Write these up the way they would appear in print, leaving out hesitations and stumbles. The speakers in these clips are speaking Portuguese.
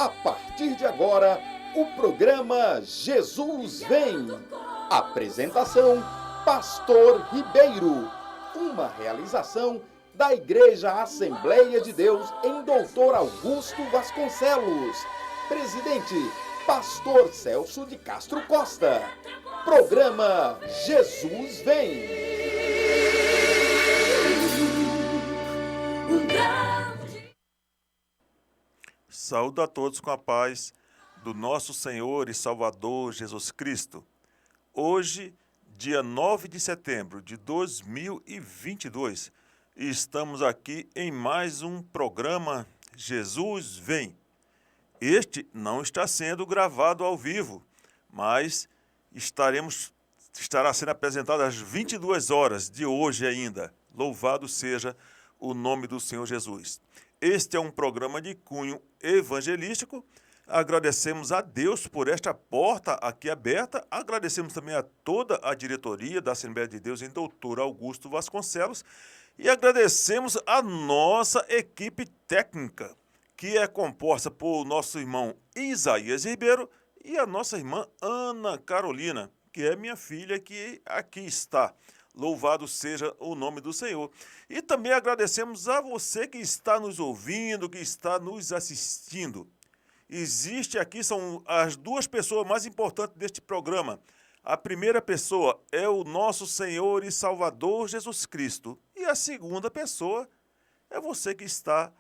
A partir de agora, o programa Jesus Vem. Apresentação, Pastor Ribeiro. Uma realização da Igreja Assembleia de Deus em Doutor Augusto Vasconcelos. Presidente, Pastor Celso de Castro Costa. Programa Jesus Vem. Saúdo a todos com a paz do nosso Senhor e Salvador Jesus Cristo. Hoje, dia 9 de setembro de 2022, estamos aqui em mais um programa Jesus Vem. Este não está sendo gravado ao vivo, mas estará sendo apresentado às 22 horas de hoje ainda. Louvado seja o nome do Senhor Jesus. Este é um programa de cunho evangelístico. Agradecemos a Deus por esta porta aqui aberta. Agradecemos também a toda a diretoria da Assembleia de Deus em Doutor Augusto Vasconcelos. E agradecemos a nossa equipe técnica, que é composta por nosso irmão Isaías Ribeiro e a nossa irmã Ana Carolina, que é minha filha, que aqui está. Louvado seja o nome do Senhor. E também agradecemos a você que está nos ouvindo, que está nos assistindo. Existe aqui, são as duas pessoas mais importantes deste programa. A primeira pessoa é o nosso Senhor e Salvador Jesus Cristo. E a segunda pessoa é você que está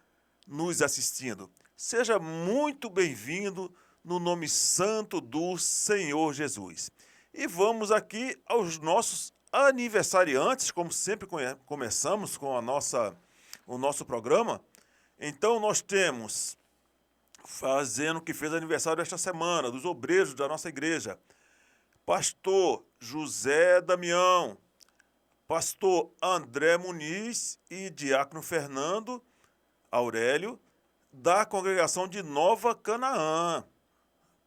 nos assistindo. Seja muito bem-vindo no nome santo do Senhor Jesus. E vamos aqui aos nossos aniversariantes, como sempre começamos com o nosso programa. Então nós temos, fazendo que fez aniversário esta semana, dos obreiros da nossa igreja, pastor José Damião, pastor André Muniz e diácono Fernando Aurélio, da congregação de Nova Canaã.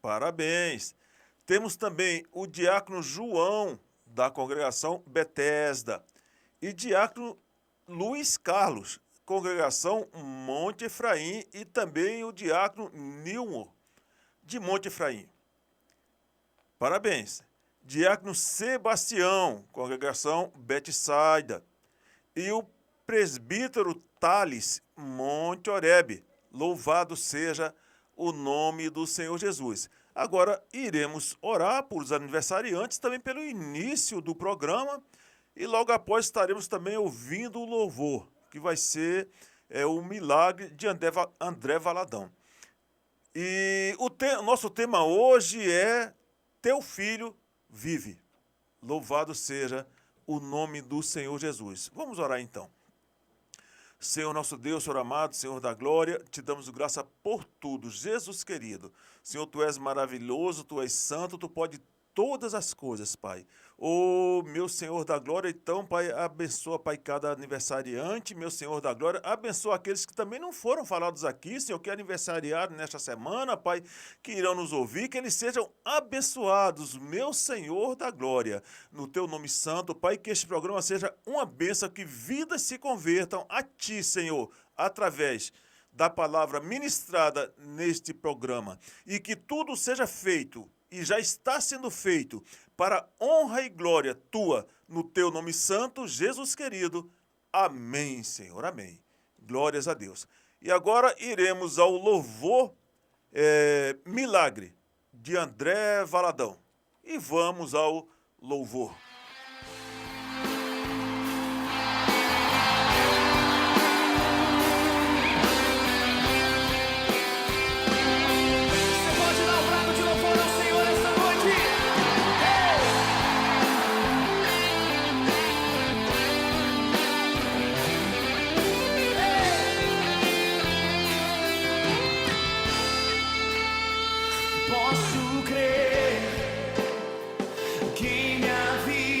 Parabéns. Temos também o diácono João, da congregação Betesda, e diácono Luiz Carlos, congregação Monte Efraim, e também o diácono Nilmo, de Monte Efraim. Parabéns. Diácono Sebastião, congregação Betsaida, e o presbítero Thales, Monte Oreb. Louvado seja o nome do Senhor Jesus. Agora iremos orar por os aniversariantes, também pelo início do programa, e logo após estaremos também ouvindo o louvor, que vai ser o milagre de André Valadão. E o nosso tema hoje é Teu Filho Vive. Louvado seja o nome do Senhor Jesus. Vamos orar então. Senhor nosso Deus, Senhor amado, Senhor da glória, te damos graça por tudo, Jesus querido. Senhor, Tu és maravilhoso, Tu és santo, Tu pode todas as coisas, Pai. Ô, meu Senhor da glória, então, Pai, abençoa, Pai, cada aniversariante, meu Senhor da glória, abençoa aqueles que também não foram falados aqui, Senhor, que aniversariaram nesta semana, Pai, que irão nos ouvir, que eles sejam abençoados, meu Senhor da glória, no Teu nome santo, Pai, que este programa seja uma bênção, que vidas se convertam a Ti, Senhor, através da palavra ministrada neste programa, e que tudo seja feito, e já está sendo feito, para honra e glória Tua, no Teu nome santo, Jesus querido. Amém, Senhor, amém. Glórias a Deus. E agora iremos ao louvor Milagre, de André Valadão. E vamos ao louvor. Posso crer que minha vida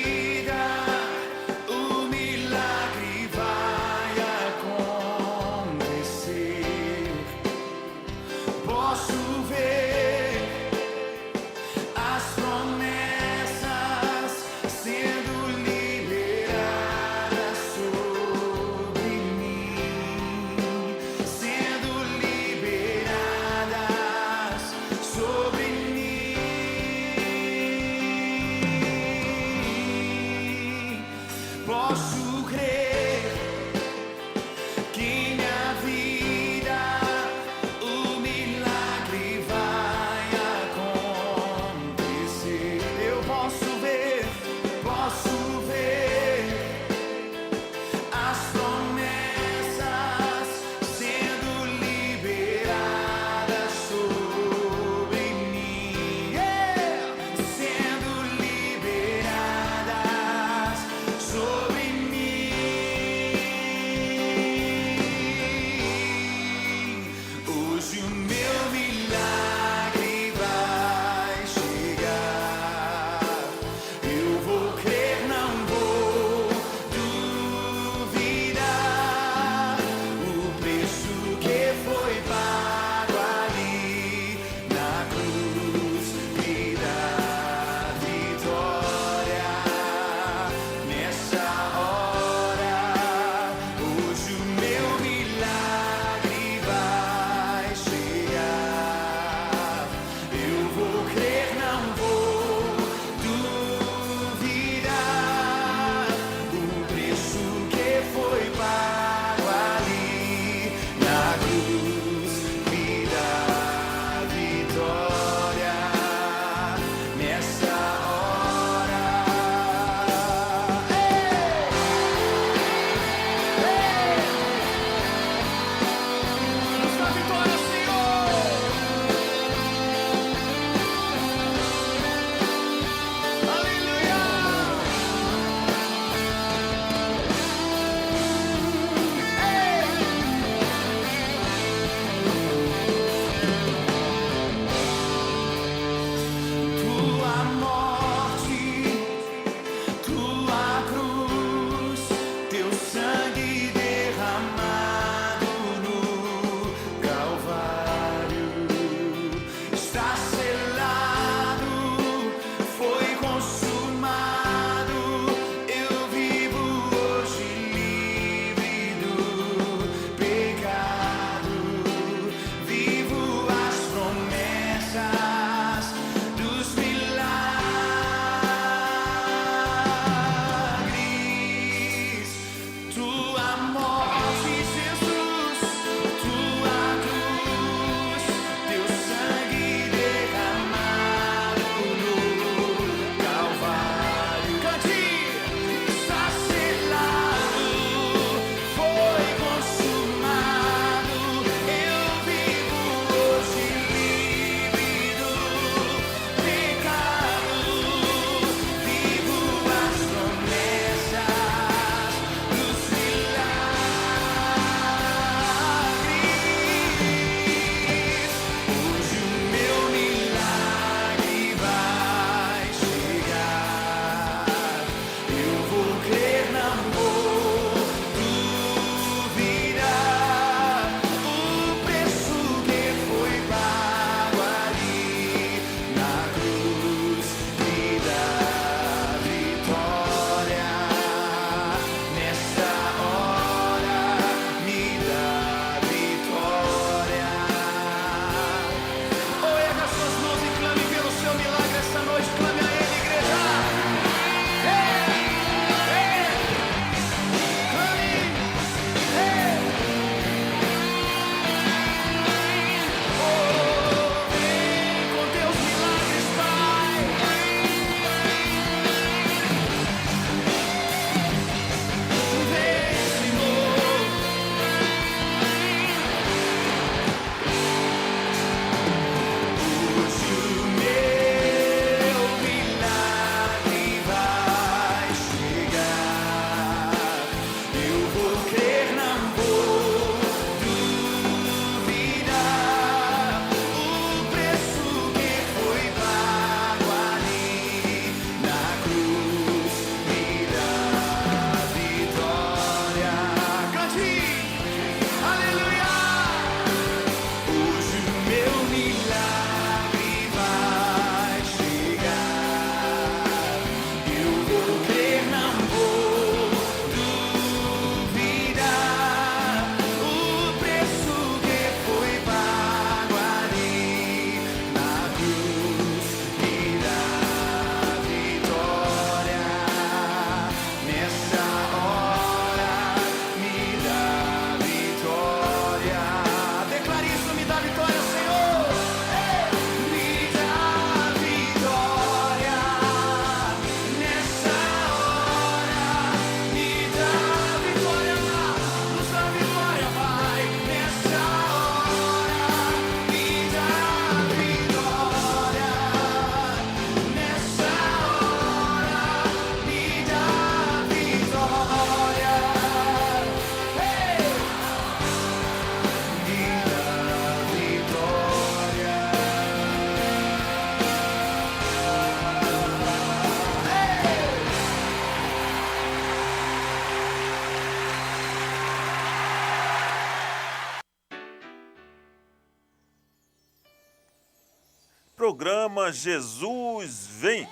programa Jesus Vem.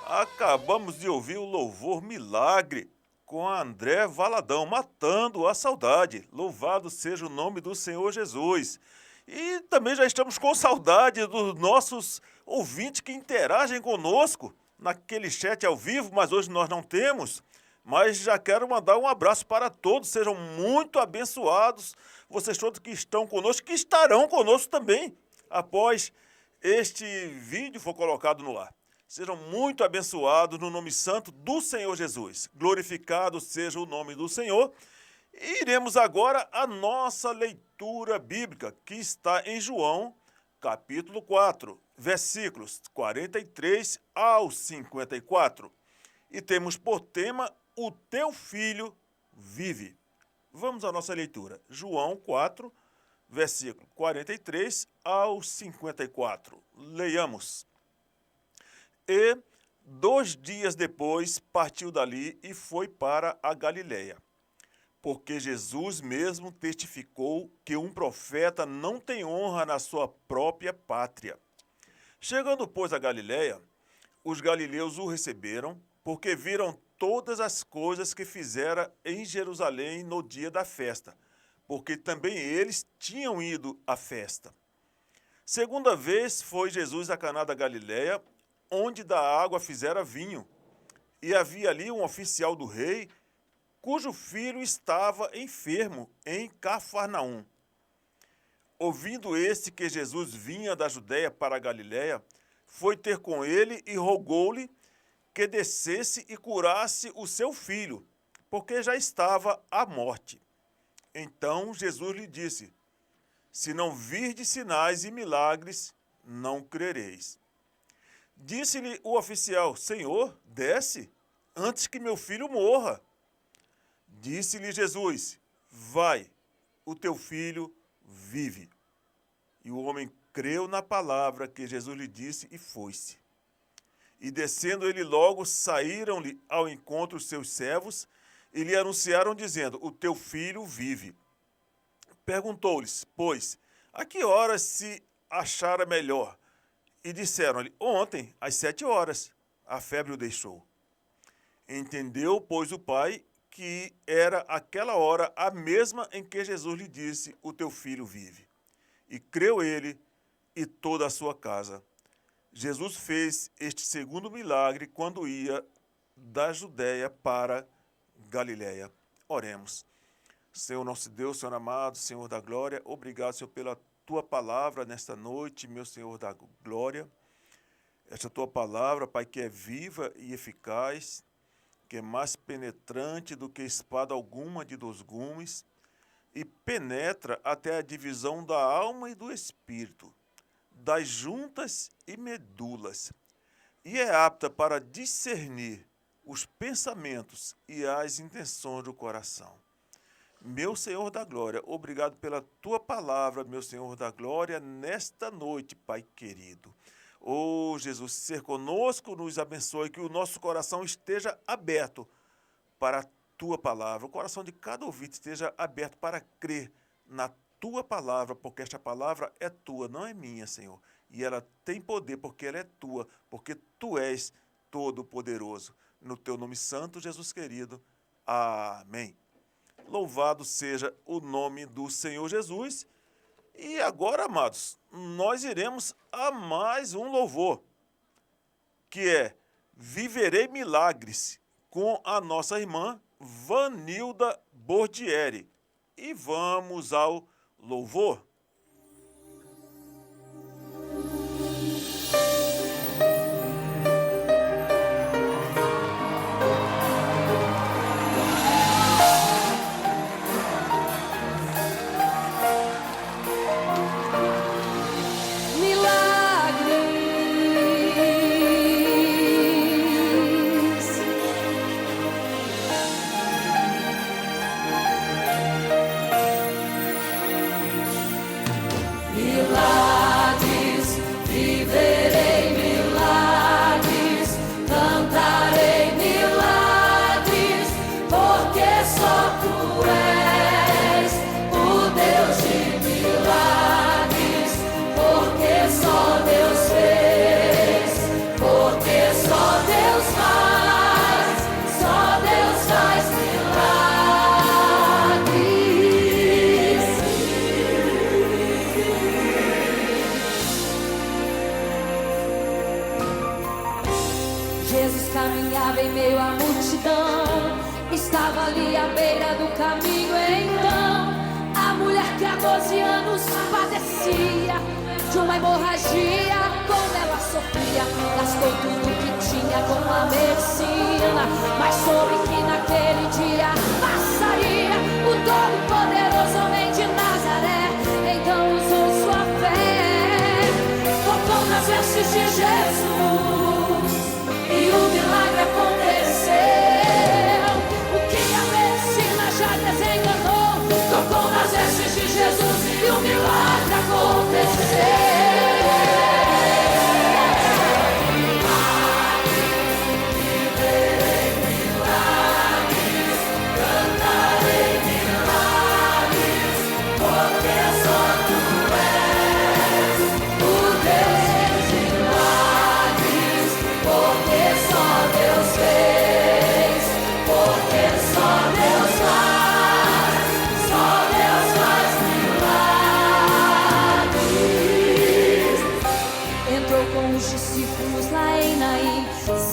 Acabamos de ouvir o louvor Milagre com a André Valadão, Matando a Saudade. Louvado seja o nome do Senhor Jesus. E também já estamos com saudade dos nossos ouvintes que interagem conosco naquele chat ao vivo, mas hoje nós não temos. Mas já quero mandar um abraço para todos, sejam muito abençoados, vocês todos que estão conosco, que estarão conosco também após este vídeo for colocado no ar. Sejam muito abençoados no nome santo do Senhor Jesus. Glorificado seja o nome do Senhor. E iremos agora à nossa leitura bíblica, que está em João, capítulo 4, versículos 43 ao 54. E temos por tema: o teu filho vive. Vamos à nossa leitura. João 4, versículo 43 ao 54. Leiamos. E 2 dias depois partiu dali e foi para a Galileia, porque Jesus mesmo testificou que um profeta não tem honra na sua própria pátria. Chegando, pois, a Galileia, os galileus o receberam, porque viram todas as coisas que fizera em Jerusalém no dia da festa, porque também eles tinham ido à festa. Segunda vez foi Jesus a Caná da Galileia, onde da água fizera vinho, e havia ali um oficial do rei, cujo filho estava enfermo em Cafarnaum. Ouvindo este que Jesus vinha da Judéia para a Galileia, foi ter com ele e rogou-lhe que descesse e curasse o seu filho, porque já estava à morte. Então Jesus lhe disse: se não virdes sinais e milagres, não crereis. Disse-lhe o oficial: Senhor, desce, antes que meu filho morra. Disse-lhe Jesus: vai, o teu filho vive. E o homem creu na palavra que Jesus lhe disse e foi-se. E descendo ele logo, saíram-lhe ao encontro os seus servos e lhe anunciaram, dizendo: o teu filho vive. Perguntou-lhes, pois, a que horas se achara melhor? E disseram-lhe: ontem, às 7 horas, a febre o deixou. Entendeu, pois, o pai que era aquela hora a mesma em que Jesus lhe disse: o teu filho vive. E creu ele e toda a sua casa. Jesus fez este segundo milagre quando ia da Judéia para Galiléia. Oremos. Senhor nosso Deus, Senhor amado, Senhor da glória, obrigado, Senhor, pela tua palavra nesta noite, meu Senhor da glória. Esta tua palavra, Pai, que é viva e eficaz, que é mais penetrante do que espada alguma de 2 gumes, e penetra até a divisão da alma e do espírito, das juntas e medulas, e é apta para discernir os pensamentos e as intenções do coração. Meu Senhor da glória, obrigado pela tua palavra, meu Senhor da glória, nesta noite, Pai querido. Oh, Jesus, ser conosco, nos abençoe, que o nosso coração esteja aberto para a tua palavra. O coração de cada ouvinte esteja aberto para crer na tua palavra, porque esta palavra é tua, não é minha, Senhor. E ela tem poder, porque ela é tua, porque tu és todo-poderoso. No teu nome santo, Jesus querido. Amém. Louvado seja o nome do Senhor Jesus. E agora, amados, nós iremos a mais um louvor, que é Viverei Milagres, com a nossa irmã Vanilda Bordieri. E vamos ao louvor. estava em meio à multidão, estava ali à beira do caminho. Então a mulher que há 12 anos padecia de uma hemorragia, como ela sofria, gastou tudo que tinha com a medicina, mas soube que naquele dia passaria o todo-poderoso homem de Nazaré. Então usou sua fé, tocou nas vestes de Jesus e o milagre aconteceu. O que a medicina já desenganou, tocou nas vestes de Jesus e o milagre aconteceu.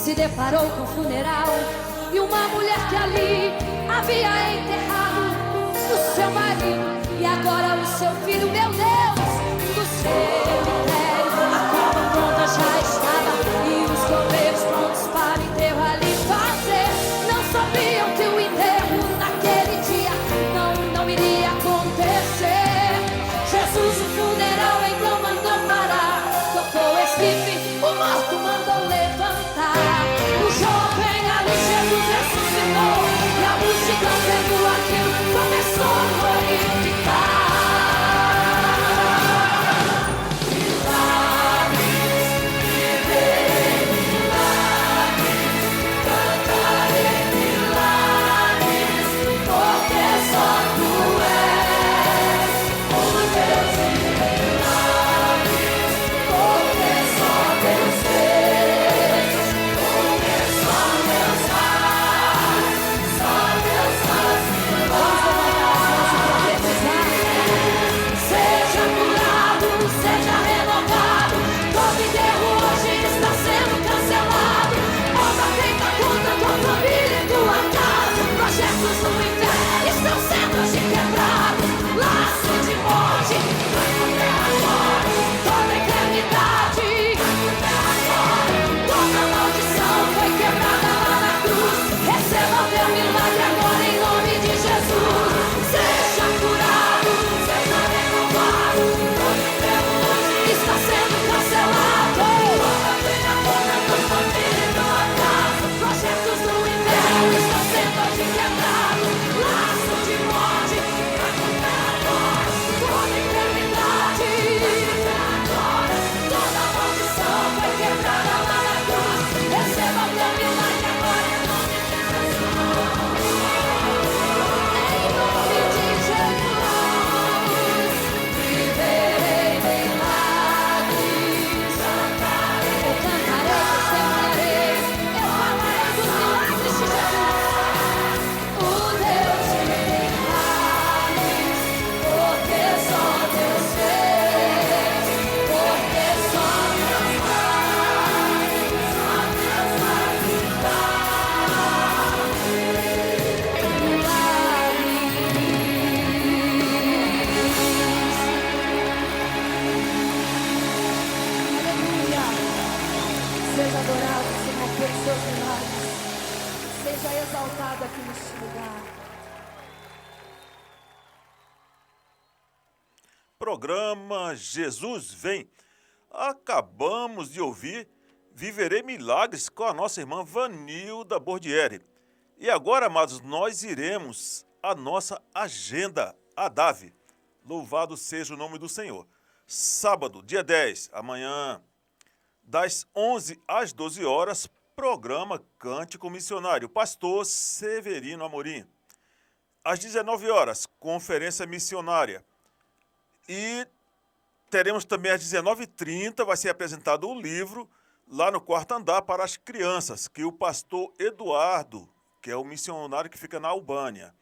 Se deparou com o funeral e uma mulher que ali havia enterrado o seu marido e agora o seu filho. Meu Deus, do cemitério a cova pronta já estava e os coveiros prontos para o enterro ali fazer. Não sabiam que o enterro naquele dia não iria acontecer. Jesus o funeral então mandou parar, tocou esquife, o morto mandou levantar. O jovem ali, Jesus ressuscitou e a multidão vendo aquilo começou a glorificar. Programa Jesus Vem. Acabamos de ouvir Viverei Milagres com a nossa irmã Vanilda Bordieri. E agora, amados, nós iremos à nossa agenda, a DAV. Louvado seja o nome do Senhor. Sábado, dia 10, amanhã, das 11 às 12 horas, programa Cântico Missionário, pastor Severino Amorim. Às 19 horas, conferência missionária. E teremos também às 19h30, vai ser apresentado o livro lá no quarto andar para as crianças, que o pastor Eduardo, que é o missionário que fica na Albânia,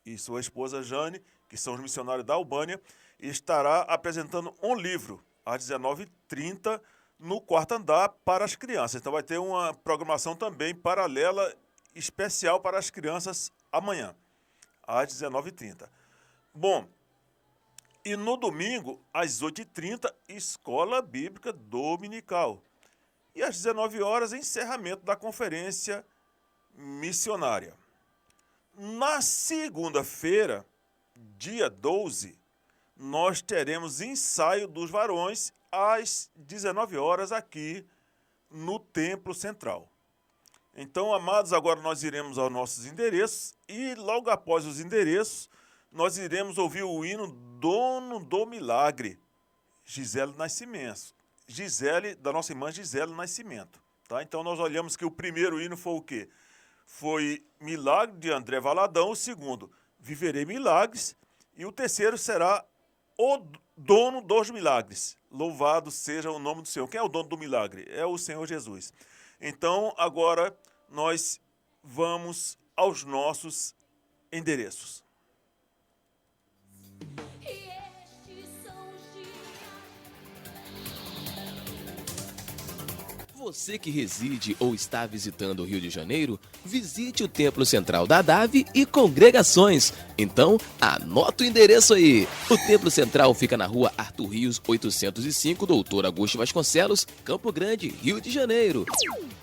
e sua esposa Jane, que são os missionários da Albânia, estará apresentando um livro às 19h30 no quarto andar para as crianças. Então vai ter uma programação também paralela, especial para as crianças amanhã, às 19h30. Bom, e no domingo, às 8h30, Escola Bíblica Dominical. E às 19 horas, encerramento da conferência missionária. Na segunda-feira, dia 12, nós teremos ensaio dos varões às 19 horas aqui no Templo Central. Então, amados, agora nós iremos aos nossos endereços e logo após os endereços, nós iremos ouvir o hino Dono do Milagre, Gisele Nascimento. Da nossa irmã Gisele Nascimento. Tá? Então, nós olhamos que o primeiro hino foi o quê? Foi Milagre, de André Valadão. O segundo, Viverei Milagres. E o terceiro será O Dono dos Milagres. Louvado seja o nome do Senhor. Quem é o dono do milagre? É o Senhor Jesus. Então, agora, nós vamos aos nossos endereços. Você que reside ou está visitando o Rio de Janeiro, visite o Templo Central da DAV e congregações. Então, anota o endereço aí. O Templo Central fica na rua Arthur Rios, 805, Doutor Augusto Vasconcelos, Campo Grande, Rio de Janeiro.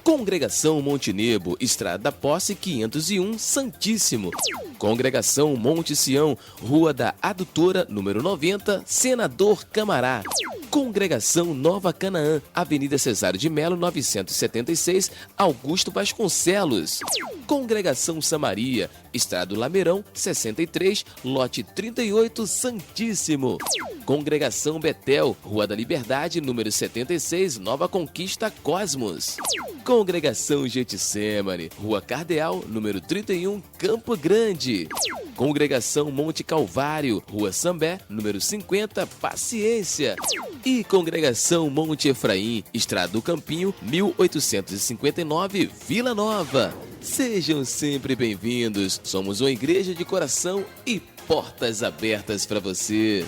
Congregação Monte Nebo, Estrada da Posse 501, Santíssimo. Congregação Monte Sião, Rua da Adutora, número 90, Senador Camará. Congregação Nova Canaã, Avenida Cesário de Melo, 976, Augusto Vasconcelos. Congregação Samaria, Estrada do Lameirão, 63, lote 38, Santíssimo. Congregação Betel, Rua da Liberdade, número 76, Nova Conquista, Cosmos. Congregação Getsemane, Rua Cardeal, número 31, Campo Grande. Congregação Monte Calvário, Rua Sambé, número 50, Paciência. E Congregação Monte Efraim, Estrada do Campinho, 1859, Vila Nova. Sejam sempre bem-vindos. Somos uma igreja de coração e portas abertas para você.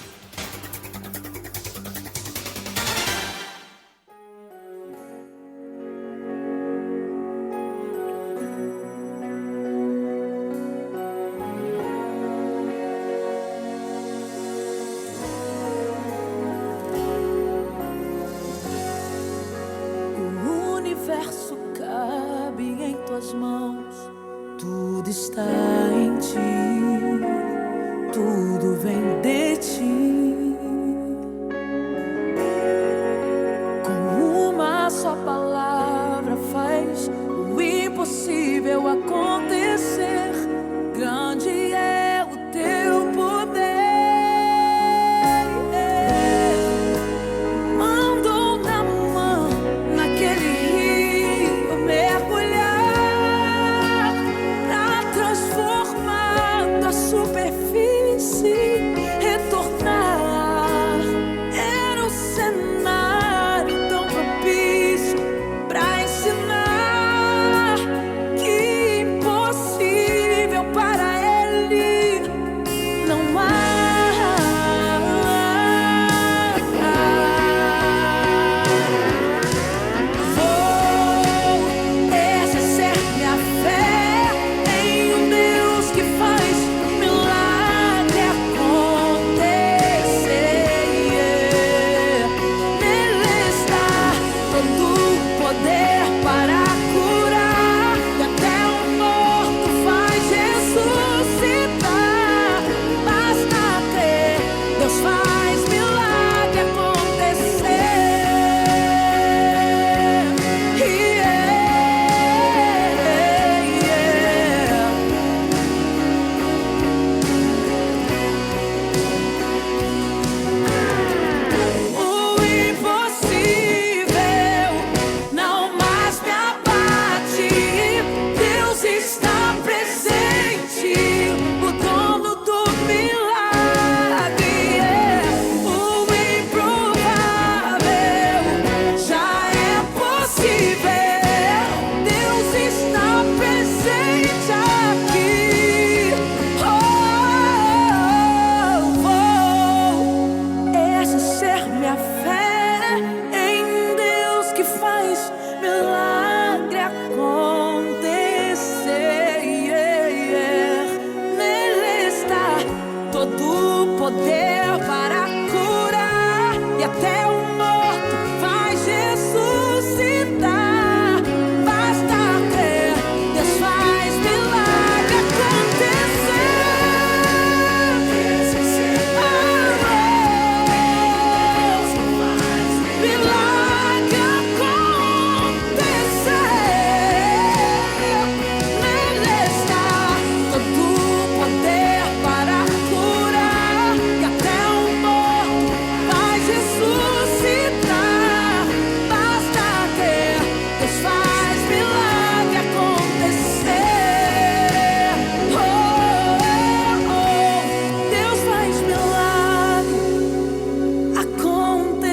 O universo cabe em tuas mãos, tudo está em ti, tudo vem de ti. e até o morto vai ressuscitar. Basta crer, Deus faz milagre acontecer. Milagre acontecer. Nele está todo o poder para curar, e até o morto vai ressuscitar. Basta crer, Deus faz milagre acontecer. Oh, oh, oh, Deus faz milagre acontecer.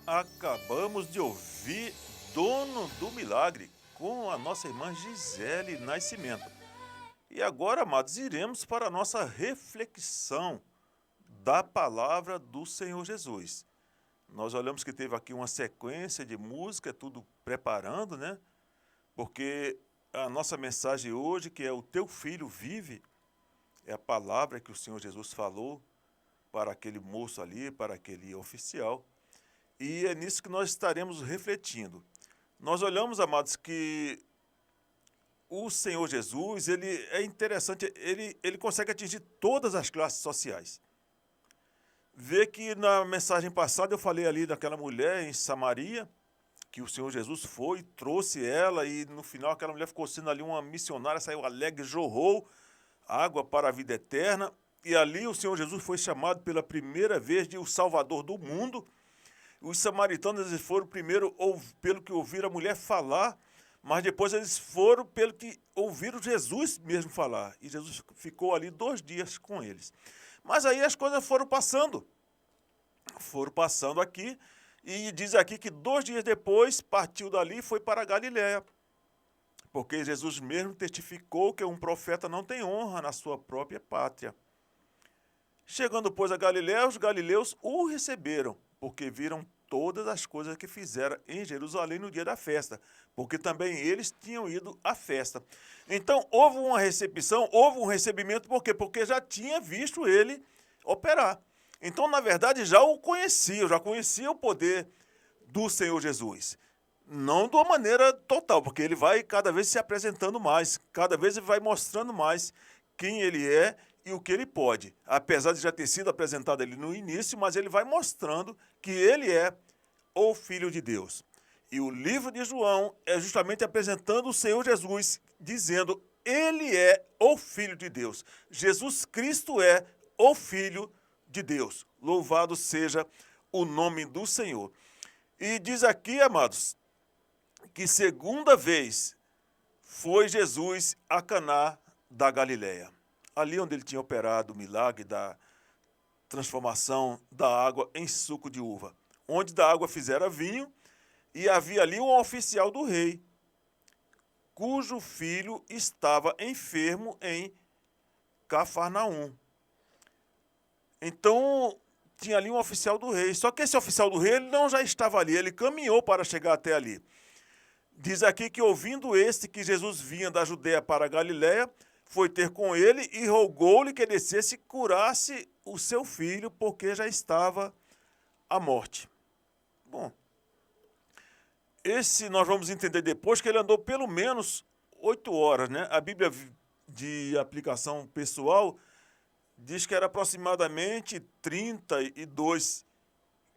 Acabamos de ouvir Dono do Milagre com a nossa irmã Gisele Nascimento. E agora, amados, iremos para a nossa reflexão da palavra do Senhor Jesus. Nós olhamos que teve aqui uma sequência de música, tudo preparando, né? Porque a nossa mensagem hoje, que é o teu filho vive, é a palavra que o Senhor Jesus falou para aquele moço ali, para aquele oficial. E é nisso que nós estaremos refletindo. Nós olhamos, amados, que o Senhor Jesus, ele é interessante, ele consegue atingir todas as classes sociais. Vê que na mensagem passada eu falei ali daquela mulher em Samaria, que o Senhor Jesus foi, trouxe ela, e no final aquela mulher ficou sendo ali uma missionária, saiu alegre, jorrou água para a vida eterna, e ali o Senhor Jesus foi chamado pela primeira vez de o Salvador do mundo. Os samaritanos eles foram primeiro pelo que ouviram a mulher falar, mas depois eles foram pelo que ouviram Jesus mesmo falar. E Jesus ficou ali 2 dias com eles. Mas aí as coisas foram passando aqui, e diz aqui que 2 dias depois partiu dali e foi para a Galiléia. Porque Jesus mesmo testificou que um profeta não tem honra na sua própria pátria. Chegando, pois, a Galiléia, os galileus o receberam, porque viram todas as coisas que fizeram em Jerusalém no dia da festa, porque também eles tinham ido à festa. Então, houve uma recepção, houve um recebimento, por quê? Porque já tinha visto ele operar. Então, na verdade, já conhecia o poder do Senhor Jesus. Não de uma maneira total, porque ele vai cada vez se apresentando mais, cada vez ele vai mostrando mais quem ele é e o que ele pode. Apesar de já ter sido apresentado ali no início, mas ele vai mostrando que ele é o Filho de Deus. E o livro de João é justamente apresentando o Senhor Jesus, dizendo, ele é o Filho de Deus. Jesus Cristo é o Filho de Deus. Louvado seja o nome do Senhor. E diz aqui, amados, que segunda vez foi Jesus a Caná da Galiléia. Ali onde ele tinha operado o milagre da transformação da água em suco de uva. Onde da água fizera vinho, e havia ali um oficial do rei, cujo filho estava enfermo em Cafarnaum. Então, tinha ali um oficial do rei. Só que esse oficial do rei ele não já estava ali, ele caminhou para chegar até ali. Diz aqui que, ouvindo este que Jesus vinha da Judéia para a Galiléia, foi ter com ele e rogou-lhe que descesse e curasse o seu filho, porque já estava à morte. Bom, esse nós vamos entender depois que ele andou pelo menos 8 horas, né? A Bíblia de aplicação pessoal diz que era aproximadamente 32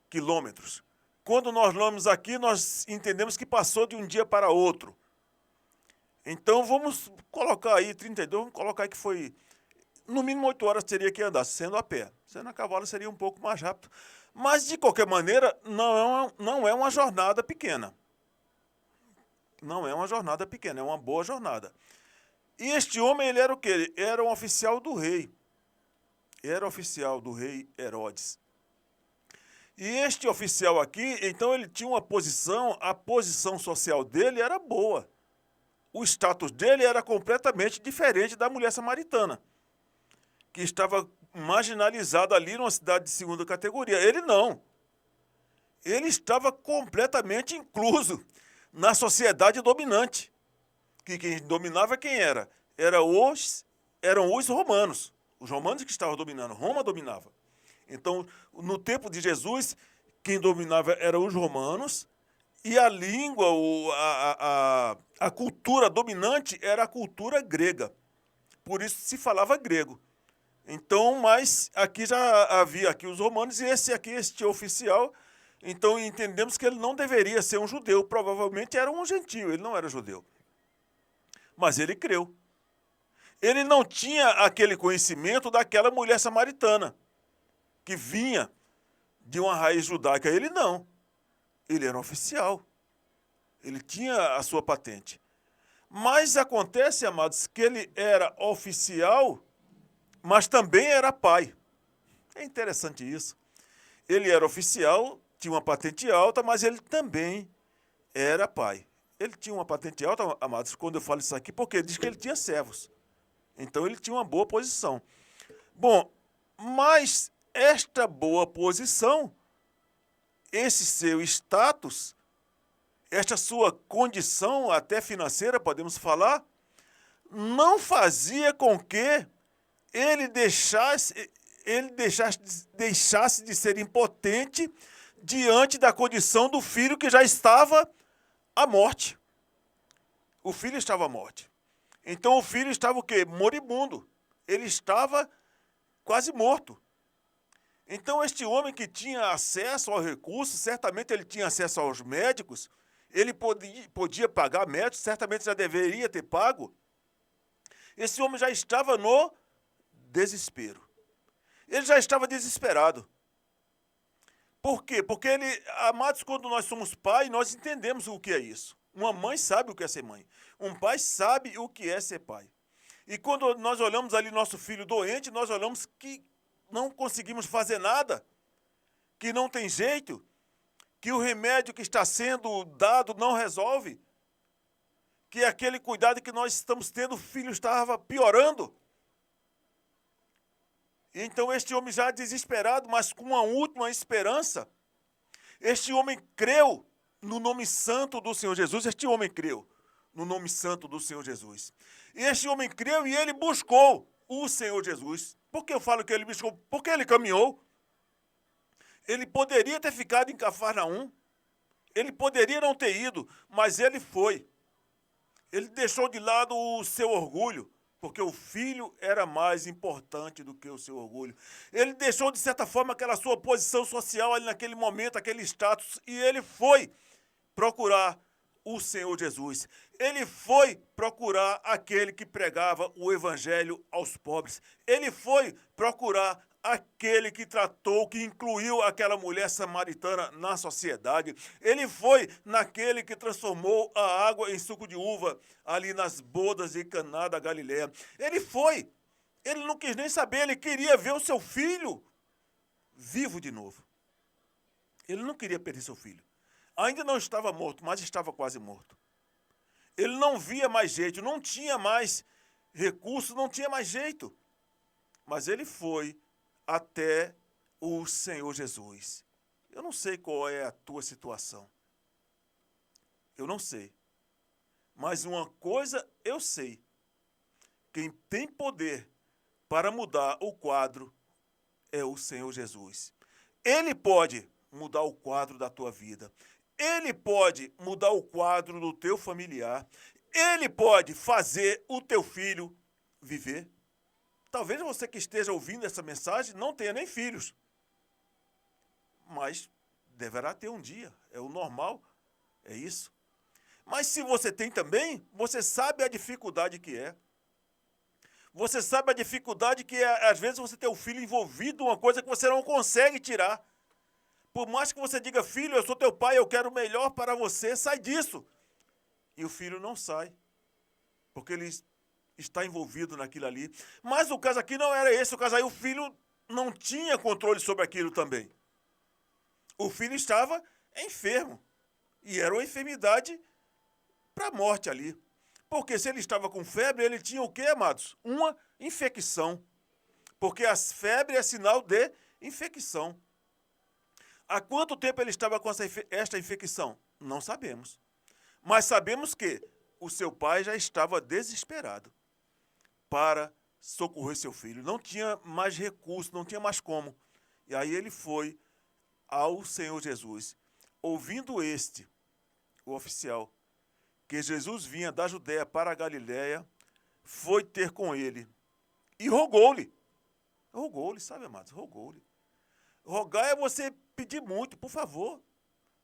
quilômetros. Quando nós lemos aqui, nós entendemos que passou de um dia para outro. Então, vamos colocar aí 32, vamos colocar aí que foi, no mínimo 8 horas teria que andar, sendo a pé. Sendo a cavalo seria um pouco mais rápido. Mas, de qualquer maneira, não é uma jornada pequena. Não é uma jornada pequena, é uma boa jornada. E este homem, ele era o quê? Ele era um oficial do rei. Era oficial do rei Herodes. E este oficial aqui, então ele tinha uma posição, a posição social dele era boa. o status dele era completamente diferente da mulher samaritana, que estava marginalizada ali numa cidade de segunda categoria. Ele não. Ele estava completamente incluso na sociedade dominante. Que quem dominava quem era? Eram os romanos. Os romanos que estavam dominando. Roma dominava. Então, no tempo de Jesus, quem dominava eram os romanos, e a língua, a cultura dominante era a cultura grega. Por isso se falava grego. Então, mas aqui já havia aqui os romanos, e este oficial, então entendemos que ele não deveria ser um judeu, provavelmente era um gentio, ele não era judeu. Mas ele creu. Ele não tinha aquele conhecimento daquela mulher samaritana, que vinha de uma raiz judaica. Ele não. Ele era um oficial. Ele tinha a sua patente. Mas acontece, amados, que ele era oficial, mas também era pai. É interessante isso. Ele era oficial, tinha uma patente alta, mas ele também era pai. Ele tinha uma patente alta, amados, quando eu falo isso aqui, porque diz que ele tinha servos. Então ele tinha uma boa posição. Bom, mas esta boa posição, esse seu status, esta sua condição até financeira, podemos falar, não fazia com que ele deixasse de ser impotente diante da condição do filho que já estava à morte. O filho estava à morte. Então o filho estava o quê? Moribundo. Ele estava quase morto. Então este homem que tinha acesso ao recurso, certamente ele tinha acesso aos médicos, ele podia pagar médicos, certamente já deveria ter pago. Esse homem já estava no desespero. Ele já estava desesperado. Por quê? Porque amados, quando nós somos pais, nós entendemos o que é isso. Uma mãe sabe o que é ser mãe. Um pai sabe o que é ser pai. E quando nós olhamos ali nosso filho doente, nós olhamos que não conseguimos fazer nada, que não tem jeito, que o remédio que está sendo dado não resolve, que aquele cuidado que nós estamos tendo, o filho estava piorando. Então este homem já desesperado, mas com uma última esperança, este homem creu no nome santo do Senhor Jesus. Este homem creu no nome santo do Senhor Jesus. E este homem creu e ele buscou o Senhor Jesus. Por que eu falo que ele buscou? Porque ele caminhou. Ele poderia ter ficado em Cafarnaum. Ele poderia não ter ido, mas ele foi. Ele deixou de lado o seu orgulho, porque o filho era mais importante do que o seu orgulho. Ele deixou, de certa forma, aquela sua posição social ali naquele momento, aquele status, e ele foi procurar o Senhor Jesus. Ele foi procurar aquele que pregava o evangelho aos pobres. Ele foi procurar aquele que tratou, que incluiu aquela mulher samaritana na sociedade. Ele foi naquele que transformou a água em suco de uva ali nas bodas de Caná da Galileia. Ele foi. Ele não quis nem saber, ele queria ver o seu filho vivo de novo. Ele não queria perder seu filho. Ainda não estava morto, mas estava quase morto. Ele não via mais jeito, não tinha mais recurso, não tinha mais jeito. Mas ele foi até o Senhor Jesus. Eu não sei qual é a tua situação. Eu não sei. Mas uma coisa eu sei. Quem tem poder para mudar o quadro é o Senhor Jesus. Ele pode mudar o quadro da tua vida. Ele pode mudar o quadro do teu familiar. Ele pode fazer o teu filho viver. Talvez você que esteja ouvindo essa mensagem não tenha nem filhos. Mas deverá ter um dia. É o normal. É isso. Mas se você tem também, você sabe a dificuldade que é. Você sabe a dificuldade que é, às vezes, você ter o filho envolvido em uma coisa que você não consegue tirar. Por mais que você diga, filho, eu sou teu pai, eu quero o melhor para você, sai disso. E o filho não sai, porque ele está envolvido naquilo ali. Mas o caso aqui não era esse, o caso aí o filho não tinha controle sobre aquilo também. O filho estava enfermo, e era uma enfermidade para a morte ali. Porque se ele estava com febre, ele tinha o quê, amados? Uma infecção. Porque a febre é sinal de infecção. Há quanto tempo ele estava com esta infecção? Não sabemos. Mas sabemos que o seu pai já estava desesperado para socorrer seu filho. Não tinha mais recurso, não tinha mais como. E aí ele foi ao Senhor Jesus. Ouvindo o oficial, que Jesus vinha da Judéia para a Galiléia, foi ter com ele e rogou-lhe. Rogou-lhe, sabe, amados? Rogou-lhe. Rogar é você pedir muito, por favor.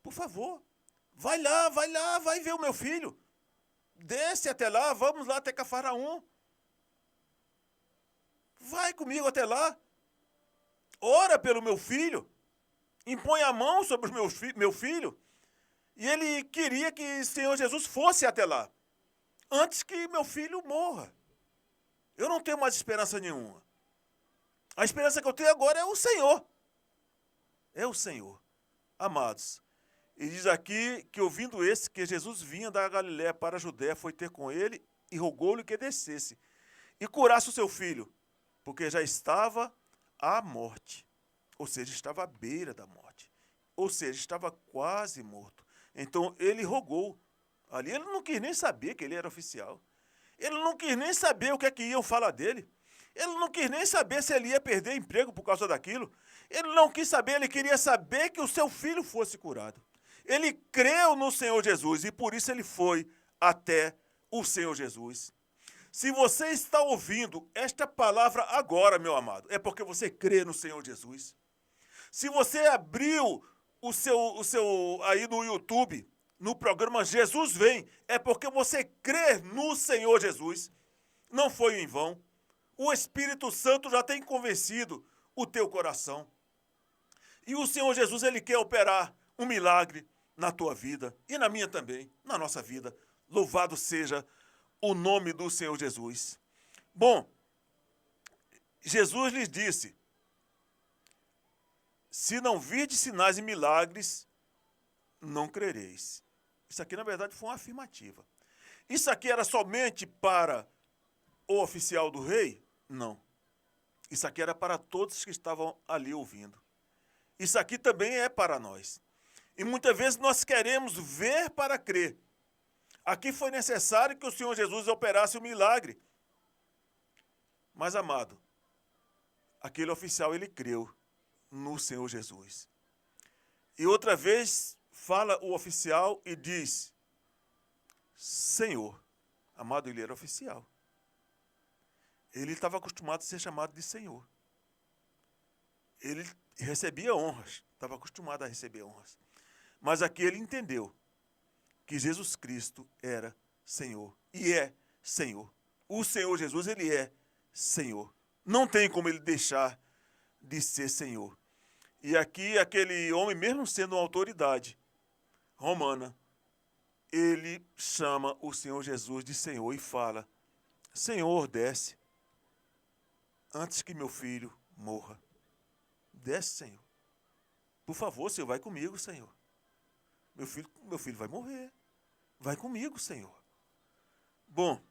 Por favor. Vai lá, vai ver o meu filho. Desce até lá, vamos lá até Cafarnaum. Vai comigo até lá. Ora pelo meu filho. Impõe a mão sobre o meu filho. E ele queria que o Senhor Jesus fosse até lá, antes que meu filho morra. Eu não tenho mais esperança nenhuma. A esperança que eu tenho agora é o Senhor. É o Senhor. Amados, e diz aqui que ouvindo que Jesus vinha da Galiléia para a Judéia, foi ter com ele e rogou-lhe que descesse e curasse o seu filho, porque já estava à morte. Ou seja, estava à beira da morte. Ou seja, estava quase morto. Então, ele rogou. Ali, ele não quis nem saber que ele era oficial. Ele não quis nem saber o que é que iam falar dele. Ele não quis nem saber se ele ia perder emprego por causa daquilo. Ele não quis saber, ele queria saber que o seu filho fosse curado. Ele creu no Senhor Jesus e por isso ele foi até o Senhor Jesus. Se você está ouvindo esta palavra agora, meu amado, é porque você crê no Senhor Jesus. Se você abriu o seu aí no YouTube, no programa Jesus Vem, é porque você crê no Senhor Jesus. Não foi em vão. O Espírito Santo já tem convencido o teu coração. E o Senhor Jesus, ele quer operar um milagre na tua vida e na minha também, na nossa vida. Louvado seja o nome do Senhor Jesus. Bom, Jesus lhes disse: se não virdes sinais e milagres, não crereis. Isso aqui, na verdade, foi uma afirmativa. Isso aqui era somente para o oficial do rei? Não. Isso aqui era para todos que estavam ali ouvindo. Isso aqui também é para nós. E muitas vezes nós queremos ver para crer. Aqui foi necessário que o Senhor Jesus operasse o milagre. Mas, amado, aquele oficial, ele creu no Senhor Jesus. E outra vez fala o oficial e diz: Senhor. Amado, ele era oficial. Ele estava acostumado a ser chamado de Senhor. Ele recebia honras, estava acostumado a receber honras. Mas aqui ele entendeu que Jesus Cristo era Senhor e é Senhor. O Senhor Jesus, ele é Senhor. Não tem como ele deixar de ser Senhor. E aqui aquele homem, mesmo sendo uma autoridade romana, ele chama o Senhor Jesus de Senhor e fala: Senhor, desce, antes que meu filho morra. Desce, Senhor. Por favor, Senhor, vai comigo, Senhor. Meu filho vai morrer. Vai comigo, Senhor. Bom,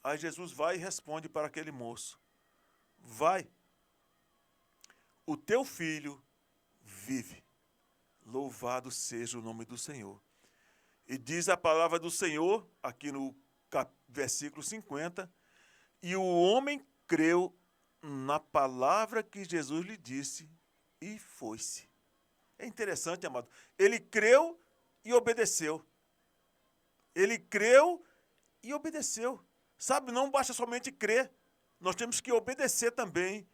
aí Jesus vai e responde para aquele moço: vai, o teu filho vive. Louvado seja o nome do Senhor. E diz a palavra do Senhor, aqui no versículo 50, e o homem creu na palavra que Jesus lhe disse e foi-se. É interessante, amado. Ele creu e obedeceu. Ele creu e obedeceu. Sabe, não basta somente crer. Nós temos que obedecer também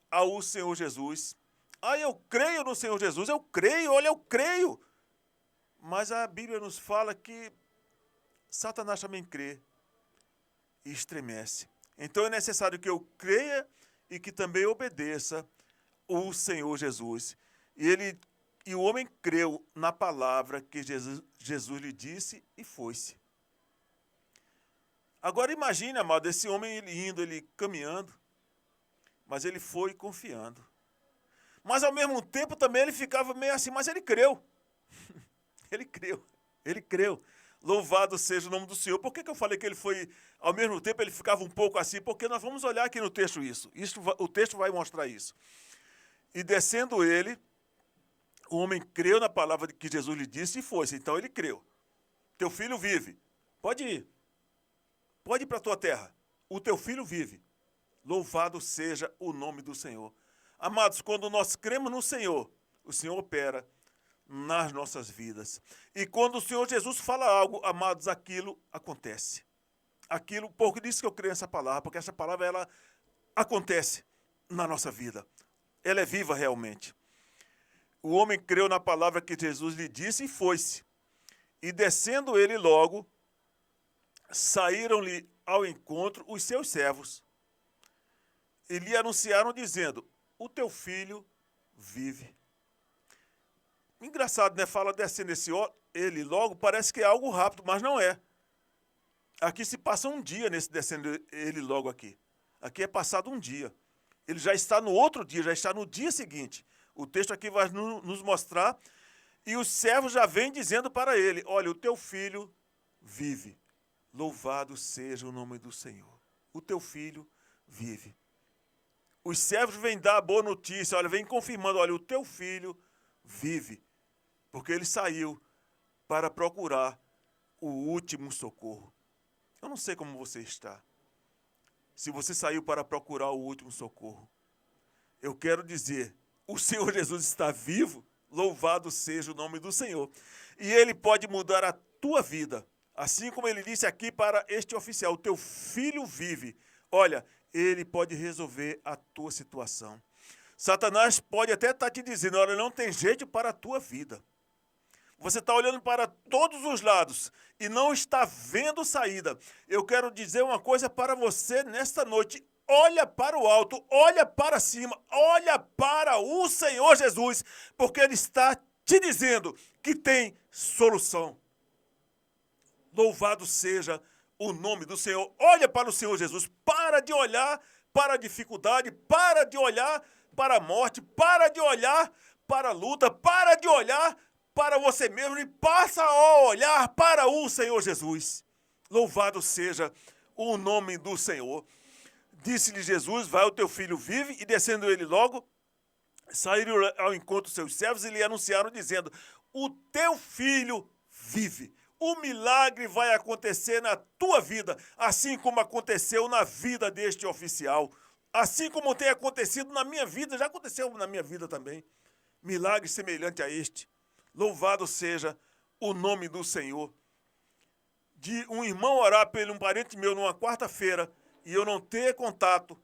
ao Senhor Jesus. Ah, eu creio no Senhor Jesus. Eu creio, olha, eu creio. Mas a Bíblia nos fala que Satanás também crê e estremece. Então é necessário que eu creia e que também obedeça o Senhor Jesus. E o homem creu na palavra que Jesus lhe disse e foi-se. Agora imagine, amado, esse homem ele caminhando, mas ele foi confiando. Mas ao mesmo tempo também ele ficava meio assim, mas ele creu. Ele creu. Louvado seja o nome do Senhor. Por que eu falei que ele foi, ao mesmo tempo, ele ficava um pouco assim? Porque nós vamos olhar aqui no texto isso. O texto vai mostrar isso. E descendo ele, o homem creu na palavra que Jesus lhe disse e foi-se. Então ele creu. Teu filho vive. Pode ir. Pode ir para a tua terra. O teu filho vive. Louvado seja o nome do Senhor. Amados, quando nós cremos no Senhor, o Senhor opera nas nossas vidas. E quando o Senhor Jesus fala algo, amados, aquilo acontece. Aquilo, por isso que eu creio nessa palavra, porque essa palavra, ela acontece na nossa vida. Ela é viva realmente. O homem creu na palavra que Jesus lhe disse e foi-se. E descendo ele logo, saíram-lhe ao encontro os seus servos. E lhe anunciaram dizendo, o teu filho vive. Engraçado, né? Fala descendo ele logo, parece que é algo rápido, mas não é. Aqui se passa um dia nesse descendo ele logo aqui. Aqui é passado um dia. Ele já está no outro dia, já está no dia seguinte. O texto aqui vai nos mostrar. E os servos já vêm dizendo para ele, olha, o teu filho vive. Louvado seja o nome do Senhor. O teu filho vive. Os servos vêm dar a boa notícia, olha, vêm confirmando, olha, o teu filho vive. Porque ele saiu para procurar o último socorro. Eu não sei como você está. Se você saiu para procurar o último socorro. Eu quero dizer, o Senhor Jesus está vivo, louvado seja o nome do Senhor. E ele pode mudar a tua vida. Assim como ele disse aqui para este oficial, o teu filho vive. Olha, ele pode resolver a tua situação. Satanás pode até estar te dizendo, olha, não tem jeito para a tua vida. Você está olhando para todos os lados e não está vendo saída. Eu quero dizer uma coisa para você nesta noite. Olha para o alto, olha para cima, olha para o Senhor Jesus, porque Ele está te dizendo que tem solução. Louvado seja o nome do Senhor. Olha para o Senhor Jesus. Para de olhar para a dificuldade, para de olhar para a morte, para de olhar para a luta, para de olhar para você mesmo e passa a olhar para o Senhor Jesus. Louvado seja o nome do Senhor. Disse-lhe Jesus, vai, o teu filho vive, e descendo ele logo, saíram ao encontro dos seus servos e lhe anunciaram dizendo, o teu filho vive. O milagre vai acontecer na tua vida, assim como aconteceu na vida deste oficial. Assim como tem acontecido na minha vida, já aconteceu na minha vida também. Milagre semelhante a este. Louvado seja o nome do Senhor. De um irmão orar por um parente meu numa quarta-feira e eu não ter contato,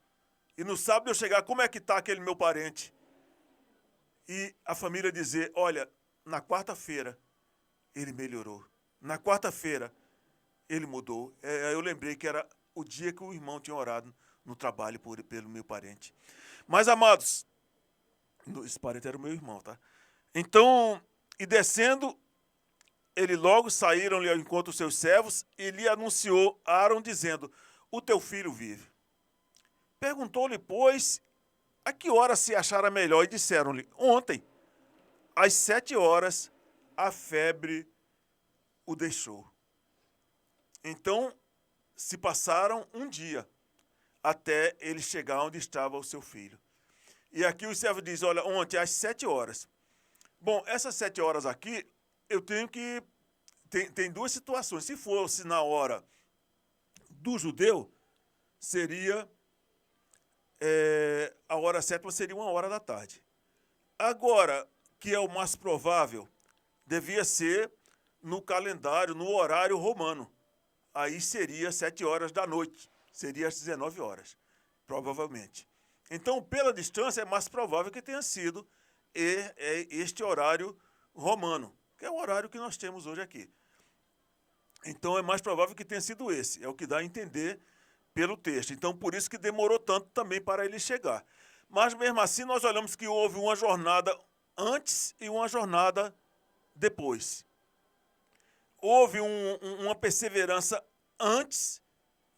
e no sábado eu chegar, como é que está aquele meu parente? E a família dizer, olha, na quarta-feira ele melhorou. Na quarta-feira ele mudou. Eu lembrei que era o dia que o irmão tinha orado no trabalho pelo meu parente. Mas, amados, esse parente era o meu irmão, tá? Então, e descendo, ele logo saíram-lhe ao encontro os seus servos e lhe anunciou Aaron, dizendo, o teu filho vive. Perguntou-lhe, pois, a que hora se achara melhor? E disseram-lhe, ontem, às 7 horas, a febre o deixou. Então, se passaram um dia, até ele chegar onde estava o seu filho. E aqui o servo diz, olha, ontem, às 7 horas. Bom, essas 7 horas aqui, eu tenho que... Tem duas situações. Se fosse na hora do judeu, seria... a hora sétima seria 1h da tarde. Agora, que é o mais provável, devia ser no calendário, no horário romano. Aí seria 7 horas da noite. Seria às 19 horas, provavelmente. Então, pela distância, é mais provável que tenha sido este horário romano, que é o horário que nós temos hoje aqui. Então, é mais provável que tenha sido esse. É o que dá a entender pelo texto. Então, por isso que demorou tanto também para ele chegar. Mas, mesmo assim, nós olhamos que houve uma jornada antes e uma jornada depois. Houve uma perseverança antes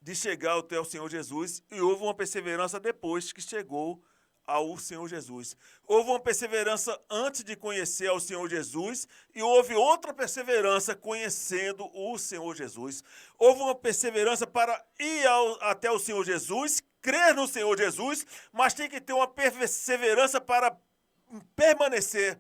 de chegar até o Senhor Jesus e houve uma perseverança depois que chegou ao Senhor Jesus. Houve uma perseverança antes de conhecer ao Senhor Jesus e houve outra perseverança conhecendo o Senhor Jesus. Houve uma perseverança para ir até o Senhor Jesus, crer no Senhor Jesus, mas tem que ter uma perseverança para permanecer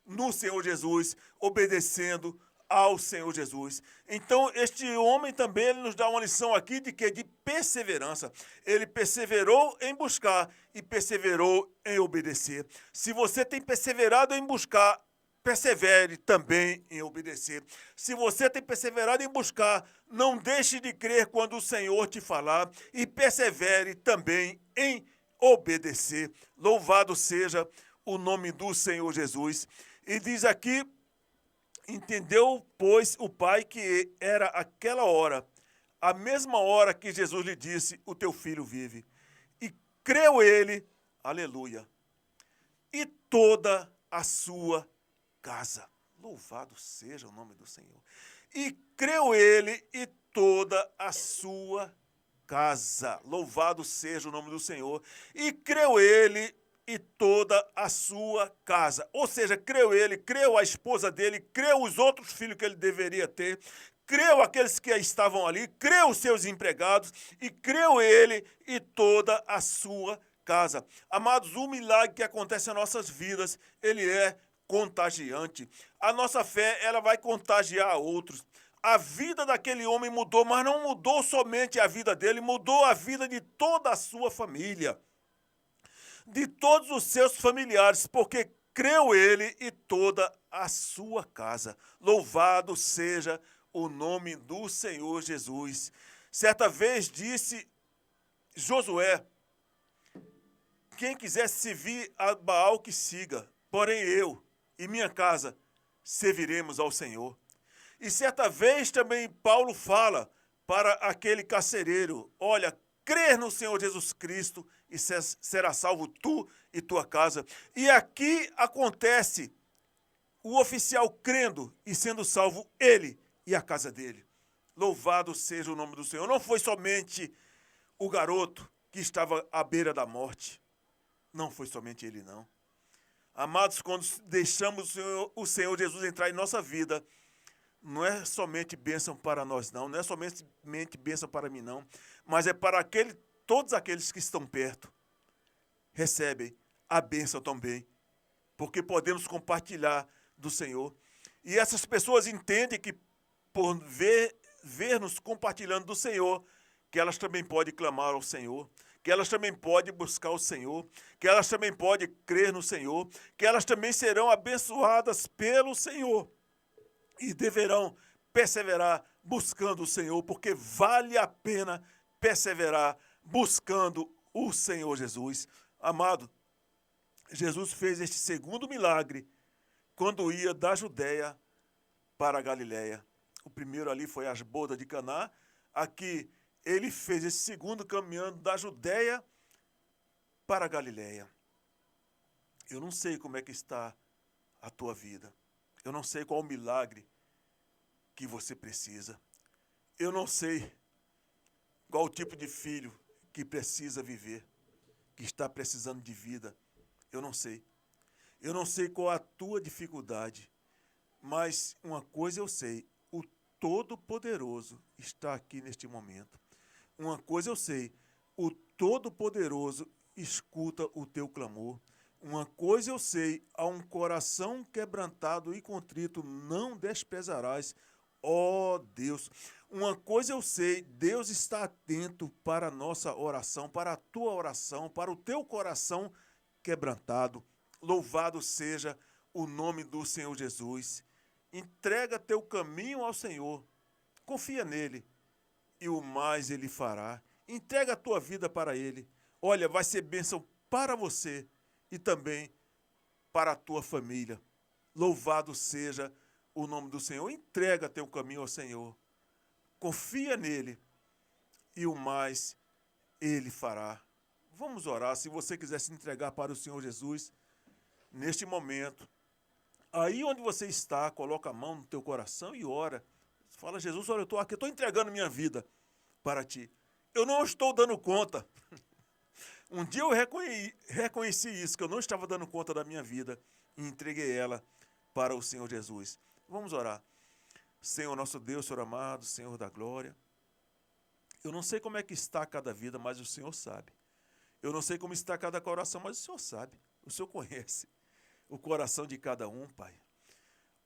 no Senhor Jesus, obedecendo ao Senhor Jesus. Então, este homem também ele nos dá uma lição aqui de quê? De perseverança. Ele perseverou em buscar e perseverou em obedecer. Se você tem perseverado em buscar, persevere também em obedecer. Se você tem perseverado em buscar, não deixe de crer quando o Senhor te falar e persevere também em obedecer. Louvado seja o nome do Senhor Jesus. E diz aqui: entendeu, pois, o pai que era aquela hora, a mesma hora que Jesus lhe disse, o teu filho vive. E creu ele, aleluia, e toda a sua casa. Louvado seja o nome do Senhor. E creu ele e toda a sua casa. Louvado seja o nome do Senhor. E creu ele e toda a sua casa. Ou seja, creu ele, creu a esposa dele, creu os outros filhos que ele deveria ter, creu aqueles que estavam ali, creu os seus empregados e creu ele e toda a sua casa. Amados, o milagre que acontece nas nossas vidas, ele é contagiante. A nossa fé, ela vai contagiar a outros. A vida daquele homem mudou, mas não mudou somente a vida dele, mudou a vida de toda a sua família, de todos os seus familiares, porque creu ele e toda a sua casa. Louvado seja o nome do Senhor Jesus. Certa vez disse Josué: quem quiser servir a Baal que siga, porém eu e minha casa serviremos ao Senhor. E certa vez também Paulo fala para aquele carcereiro: olha, crer no Senhor Jesus Cristo e será salvo tu e tua casa. E aqui acontece o oficial crendo e sendo salvo ele e a casa dele. Louvado seja o nome do Senhor. Não foi somente o garoto que estava à beira da morte. Não foi somente ele, não. Amados, quando deixamos o Senhor Jesus entrar em nossa vida, não é somente bênção para nós, não é somente bênção para mim, não, mas é para todos aqueles que estão perto, recebem a bênção também, porque podemos compartilhar do Senhor. E essas pessoas entendem que por ver-nos compartilhando do Senhor, que elas também podem clamar ao Senhor, que elas também podem buscar o Senhor, que elas também podem crer no Senhor, que elas também serão abençoadas pelo Senhor. E deverão perseverar buscando o Senhor, porque vale a pena perseverar buscando o Senhor Jesus. Amado, Jesus fez este segundo milagre quando ia da Judéia para a Galiléia. O primeiro ali foi as bodas de Caná. Aqui ele fez esse segundo caminhando da Judéia para a Galiléia. Eu não sei como é que está a tua vida. Eu não sei qual o milagre que você precisa. Eu não sei qual o tipo de filho que precisa viver, que está precisando de vida. Eu não sei. Eu não sei qual a tua dificuldade, mas uma coisa eu sei: o Todo-Poderoso está aqui neste momento. Uma coisa eu sei: o Todo-Poderoso escuta o teu clamor. Uma coisa eu sei: a um coração quebrantado e contrito não desprezarás, ó Deus. Uma coisa eu sei: Deus está atento para a nossa oração, para a tua oração, para o teu coração quebrantado. Louvado seja o nome do Senhor Jesus. Entrega teu caminho ao Senhor, confia nele e o mais ele fará. Entrega a tua vida para ele. Olha, vai ser bênção para você e também para a tua família. Louvado seja o nome do Senhor. Entrega teu caminho ao Senhor. Confia nele e o mais ele fará. Vamos orar. Se você quiser se entregar para o Senhor Jesus, neste momento, aí onde você está, coloca a mão no teu coração e ora. Fala: Jesus, olha, eu estou aqui, eu estou entregando minha vida para ti. Eu não estou dando conta. Um dia eu reconheci isso, que eu não estava dando conta da minha vida e entreguei ela para o Senhor Jesus. Vamos orar. Senhor nosso Deus, Senhor amado, Senhor da glória. Eu não sei como é que está cada vida, mas o Senhor sabe. Eu não sei como está cada coração, mas o Senhor sabe. O Senhor conhece o coração de cada um, Pai.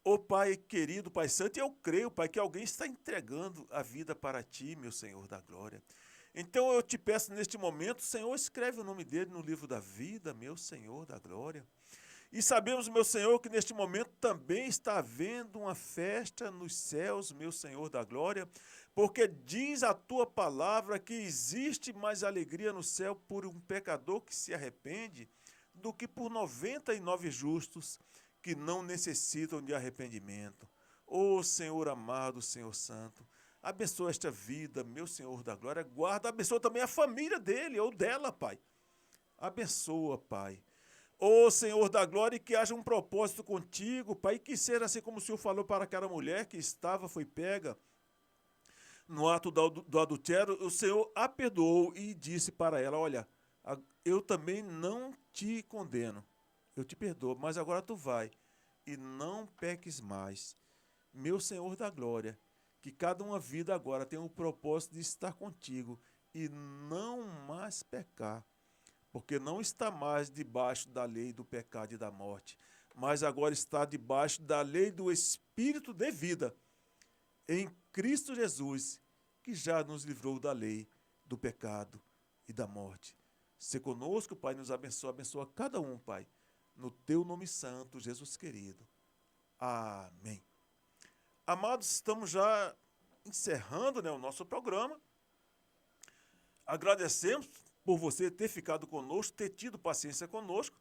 Ô Pai querido, Pai santo, eu creio, Pai, que alguém está entregando a vida para Ti, meu Senhor da glória. Então eu te peço neste momento, Senhor, escreve o nome dele no livro da vida, meu Senhor da glória. E sabemos, meu Senhor, que neste momento também está havendo uma festa nos céus, meu Senhor da glória, porque diz a Tua palavra que existe mais alegria no céu por um pecador que se arrepende do que por 99 justos que não necessitam de arrependimento. Ô Senhor amado, Senhor santo, abençoa esta vida, meu Senhor da glória, guarda, abençoa também a família dele ou dela, Pai. Abençoa, Pai. Ô Senhor da glória, e que haja um propósito contigo, Pai, e que seja assim como o Senhor falou para aquela mulher que foi pega no ato do adultério, o Senhor a perdoou e disse para ela, olha, eu também não te condeno, eu te perdoo, mas agora tu vai e não peques mais. Meu Senhor da glória, que cada uma vida agora tenha o propósito de estar contigo e não mais pecar, porque não está mais debaixo da lei do pecado e da morte, mas agora está debaixo da lei do Espírito de vida, em Cristo Jesus, que já nos livrou da lei do pecado e da morte. Se conosco, Pai, nos abençoa, abençoa cada um, Pai, no Teu nome santo, Jesus querido. Amém. Amados, estamos já encerrando, né, o nosso programa. Agradecemos por você ter ficado conosco, ter tido paciência conosco.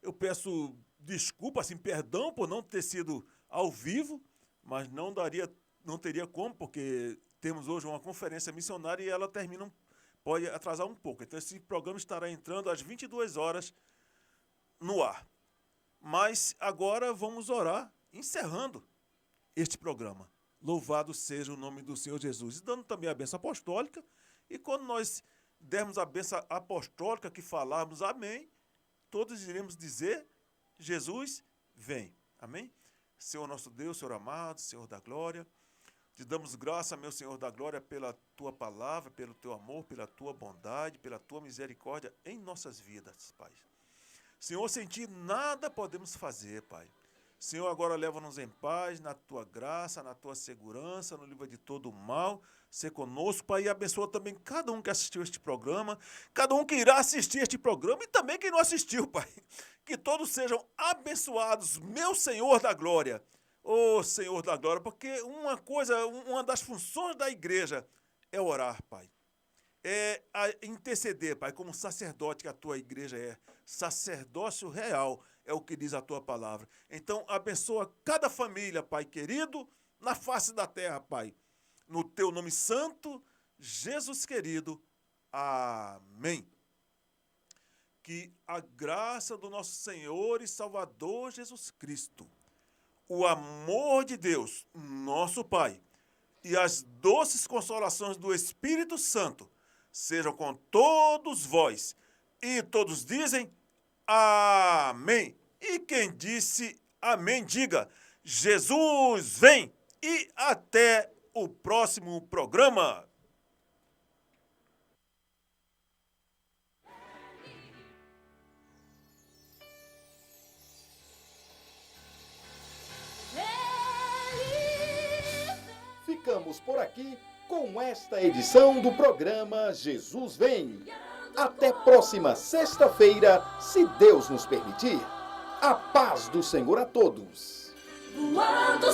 Eu peço desculpa, assim, perdão por não ter sido ao vivo, mas não teria como, porque temos hoje uma conferência missionária e ela pode atrasar um pouco. Então esse programa estará entrando às 22 horas no ar. Mas agora vamos orar, encerrando este programa. Louvado seja o nome do Senhor Jesus. E dando também a bênção apostólica. E quando nós dermos a bênção apostólica, que falarmos amém, todos iremos dizer, Jesus vem. Amém? Senhor nosso Deus, Senhor amado, Senhor da glória, te damos graça, meu Senhor da glória, pela Tua palavra, pelo Teu amor, pela Tua bondade, pela Tua misericórdia em nossas vidas, Pai. Senhor, sem Ti nada podemos fazer, Pai. Senhor, agora leva-nos em paz, na Tua graça, na Tua segurança, no livro de todo o mal. Ser conosco, Pai, e abençoa também cada um que assistiu este programa, cada um que irá assistir este programa e também quem não assistiu, Pai. Que todos sejam abençoados, meu Senhor da glória. Ô Senhor da glória, porque uma das funções da igreja é orar, Pai. É interceder, Pai, como sacerdote que a Tua igreja é. Sacerdócio real é o que diz a Tua palavra. Então, abençoa cada família, Pai querido, na face da terra, Pai. No Teu nome santo, Jesus querido. Amém. Que a graça do nosso Senhor e Salvador Jesus Cristo, o amor de Deus, nosso Pai, e as doces consolações do Espírito Santo sejam com todos vós. E todos dizem amém. E quem disse amém, diga, Jesus vem. E até o próximo programa. Ficamos por aqui com esta edição do programa Jesus Vem. Até próxima sexta-feira, se Deus nos permitir. A paz do Senhor a todos. Voando